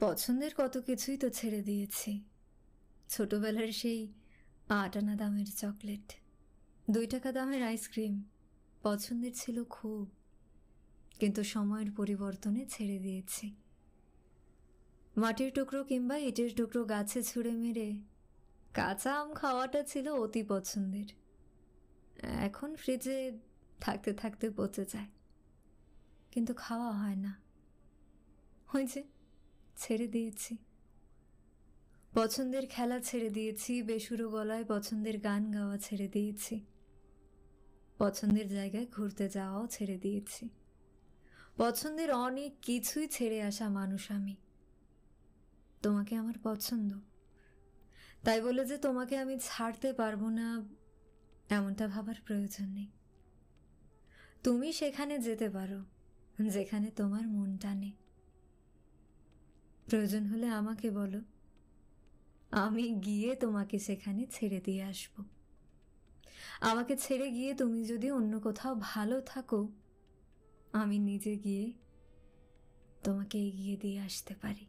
পছন্দের কত কিছুই তো ছেড়ে দিয়েছি। ছোটবেলার সেই ৮ আনা দামের চকলেট, ২ টাকা দামের আইসক্রিম পছন্দের ছিল খুব, কিন্তু সময়ের পরিবর্তনে ছেড়ে দিয়েছি। মাটির টুকরো কিংবা ইটের টুকরো গাছে ছুঁড়ে মেরে কাঁচা আম খাওয়াটা ছিল অতি পছন্দের। এখন ফ্রিজে থাকতে থাকতে পচে যায়, কিন্তু খাওয়া হয় না। ওই যে ছেড়ে দিয়েছি। পছন্দের খেলা ছেড়ে দিয়েছি, বেসুরো গলায় পছন্দের গান গাওয়া ছেড়ে দিয়েছি, পছন্দের জায়গায় ঘুরতে যাওয়াও ছেড়ে দিয়েছি। পছন্দের অনেক কিছুই ছেড়ে আসা মানুষ আমি। তোমাকে আমার পছন্দ, তাই বলে যে তোমাকে আমি ছাড়তে পারবো না এমনটা ভাবার প্রয়োজন নেই। তুমি সেখানে যেতে পারো যেখানে তোমার মন টানে। প্রয়োজন হলে আমাকে বলো, আমি গিয়ে তোমাকে সেখানে ছেড়ে দিয়ে আসব। আমাকে ছেড়ে গিয়ে তুমি যদি অন্য কোথাও ভালো থাকো, আমি নিজে গিয়ে তোমাকে এগিয়ে দিয়ে আসতে পারি।